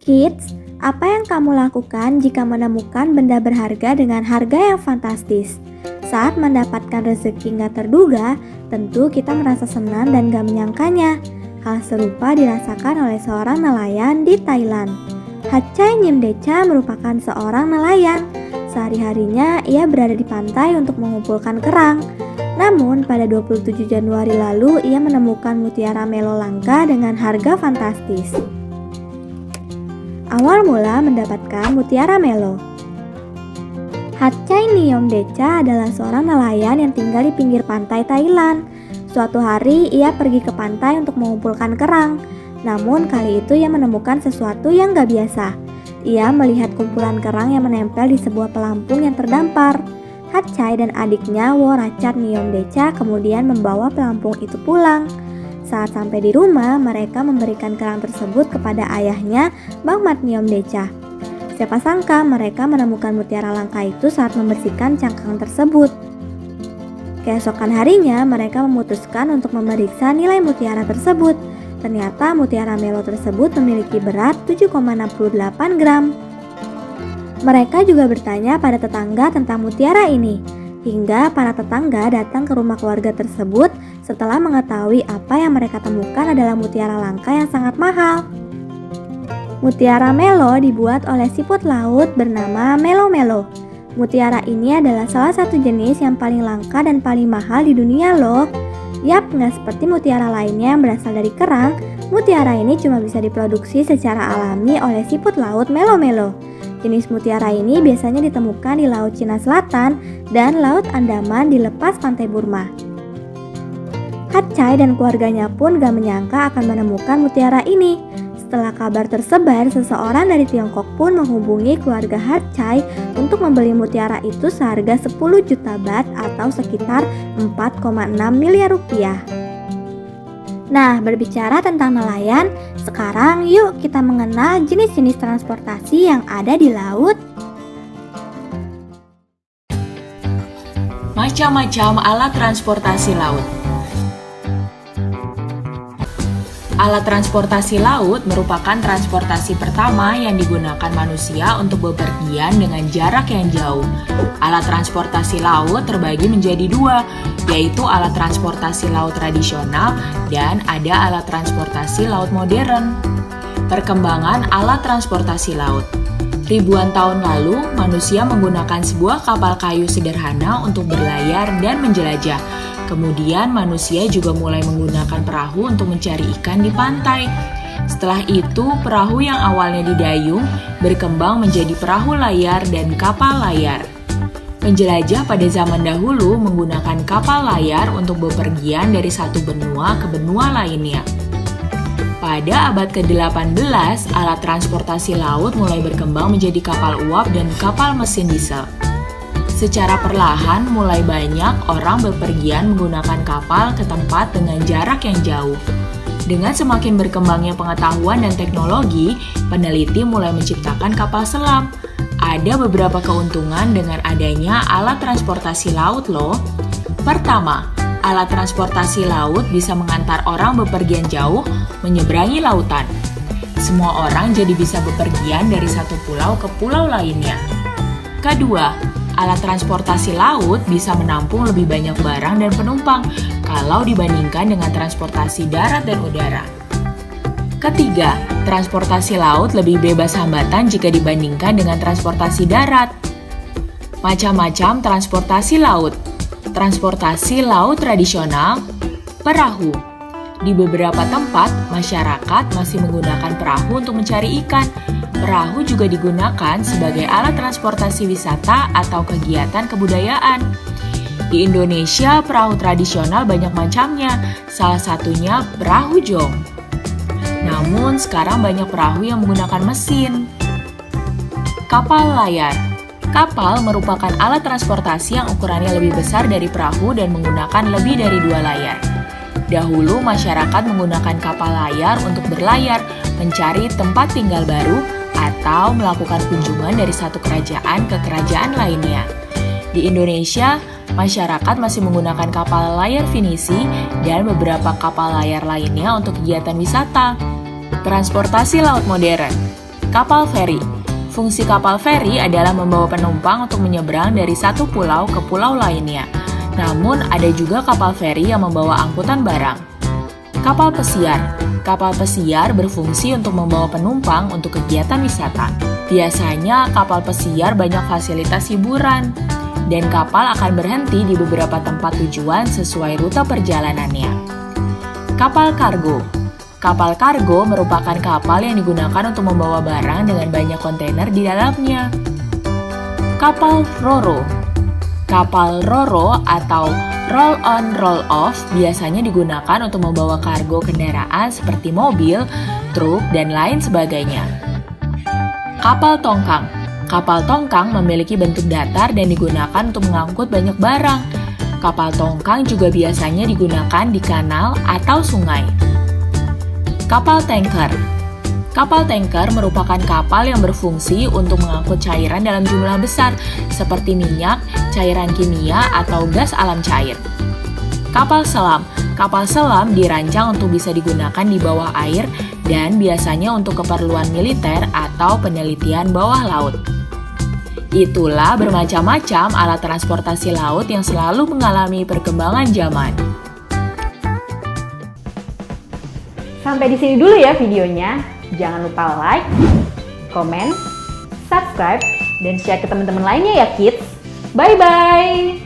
Kids, apa yang kamu lakukan jika menemukan benda berharga dengan harga yang fantastis? Saat mendapatkan rezeki nggak terduga, tentu kita merasa senang dan gak menyangkanya. Hal serupa dirasakan oleh seorang nelayan di Thailand. Hatchai Nimdecha merupakan seorang nelayan. Sehari-harinya ia berada di pantai untuk mengumpulkan kerang. Namun pada 27 Januari lalu ia menemukan mutiara melo langka dengan harga fantastis. Awal mula mendapatkan mutiara melo. Hatchai Nimdecha adalah seorang nelayan yang tinggal di pinggir pantai Thailand. Suatu hari ia pergi ke pantai untuk mengumpulkan kerang. Namun kali itu ia menemukan sesuatu yang gak biasa. Ia melihat kumpulan kerang yang menempel di sebuah pelampung yang terdampar. Hatchai dan adiknya Worachat Nimdecha kemudian membawa pelampung itu pulang. Saat sampai di rumah, mereka memberikan kerang tersebut kepada ayahnya, Bang Mat Nimdecha. Siapa sangka mereka menemukan mutiara langka itu saat membersihkan cangkang tersebut. Keesokan harinya, mereka memutuskan untuk memeriksa nilai mutiara tersebut. Ternyata mutiara melo tersebut memiliki berat 7,68 gram. Mereka juga bertanya pada tetangga tentang mutiara ini, hingga para tetangga datang ke rumah keluarga tersebut setelah mengetahui apa yang mereka temukan adalah mutiara langka yang sangat mahal. Mutiara melo dibuat oleh siput laut bernama melo-melo. Mutiara ini adalah salah satu jenis yang paling langka dan paling mahal di dunia loh. Yap, nggak seperti mutiara lainnya yang berasal dari kerang, mutiara ini cuma bisa diproduksi secara alami oleh siput laut melo-melo. Jenis mutiara ini biasanya ditemukan di Laut Cina Selatan dan Laut Andaman di lepas pantai Burma. Hatchai dan keluarganya pun gak menyangka akan menemukan mutiara ini. Setelah kabar tersebar, seseorang dari Tiongkok pun menghubungi keluarga Hatchai untuk membeli mutiara itu seharga 10 juta baht atau sekitar 4,6 miliar rupiah. Nah, berbicara tentang nelayan, sekarang yuk kita mengenal jenis-jenis transportasi yang ada di laut. Macam-macam alat transportasi laut. Alat transportasi laut merupakan transportasi pertama yang digunakan manusia untuk bepergian dengan jarak yang jauh. Alat transportasi laut terbagi menjadi dua, yaitu alat transportasi laut tradisional dan ada alat transportasi laut modern. Perkembangan alat transportasi laut. Ribuan tahun lalu, manusia menggunakan sebuah kapal kayu sederhana untuk berlayar dan menjelajah. Kemudian manusia juga mulai menggunakan perahu untuk mencari ikan di pantai. Setelah itu, perahu yang awalnya didayung berkembang menjadi perahu layar dan kapal layar. Penjelajah pada zaman dahulu menggunakan kapal layar untuk bepergian dari satu benua ke benua lainnya. Pada abad ke-18, alat transportasi laut mulai berkembang menjadi kapal uap dan kapal mesin diesel. Secara perlahan, mulai banyak orang bepergian menggunakan kapal ke tempat dengan jarak yang jauh. Dengan semakin berkembangnya pengetahuan dan teknologi, peneliti mulai menciptakan kapal selam. Ada beberapa keuntungan dengan adanya alat transportasi laut loh. Pertama, alat transportasi laut bisa mengantar orang bepergian jauh menyeberangi lautan. Semua orang jadi bisa bepergian dari satu pulau ke pulau lainnya. Kedua, alat transportasi laut bisa menampung lebih banyak barang dan penumpang kalau dibandingkan dengan transportasi darat dan udara. Ketiga, transportasi laut lebih bebas hambatan jika dibandingkan dengan transportasi darat. Macam-macam transportasi laut. Transportasi laut tradisional, perahu. Di beberapa tempat, masyarakat masih menggunakan perahu untuk mencari ikan. Perahu juga digunakan sebagai alat transportasi wisata atau kegiatan kebudayaan. Di Indonesia, perahu tradisional banyak macamnya, salah satunya perahu jong. Namun, sekarang banyak perahu yang menggunakan mesin. Kapal layar. Kapal merupakan alat transportasi yang ukurannya lebih besar dari perahu dan menggunakan lebih dari 2 layar. Dahulu, masyarakat menggunakan kapal layar untuk berlayar, mencari tempat tinggal baru, atau melakukan kunjungan dari satu kerajaan ke kerajaan lainnya. Di Indonesia, masyarakat masih menggunakan kapal layar finisi dan beberapa kapal layar lainnya untuk kegiatan wisata. Transportasi laut modern. Kapal feri. Fungsi kapal feri adalah membawa penumpang untuk menyeberang dari satu pulau ke pulau lainnya. Namun, ada juga kapal feri yang membawa angkutan barang. Kapal pesiar. Kapal pesiar berfungsi untuk membawa penumpang untuk kegiatan wisata. Biasanya, kapal pesiar banyak fasilitas hiburan, dan kapal akan berhenti di beberapa tempat tujuan sesuai rute perjalanannya. Kapal kargo. Kapal kargo merupakan kapal yang digunakan untuk membawa barang dengan banyak kontainer di dalamnya. Kapal ro-ro. Kapal ro-ro atau roll-on roll-off biasanya digunakan untuk membawa kargo kendaraan seperti mobil, truk, dan lain sebagainya. Kapal tongkang. Kapal tongkang memiliki bentuk datar dan digunakan untuk mengangkut banyak barang. Kapal tongkang juga biasanya digunakan di kanal atau sungai. Kapal tanker. Kapal tanker merupakan kapal yang berfungsi untuk mengangkut cairan dalam jumlah besar, seperti minyak, cairan kimia, atau gas alam cair. Kapal selam. Kapal selam dirancang untuk bisa digunakan di bawah air dan biasanya untuk keperluan militer atau penelitian bawah laut. Itulah bermacam-macam alat transportasi laut yang selalu mengalami perkembangan zaman. Sampai di sini dulu ya videonya. Jangan lupa like, komen, subscribe, dan share ke teman-teman lainnya ya kids. Bye-bye!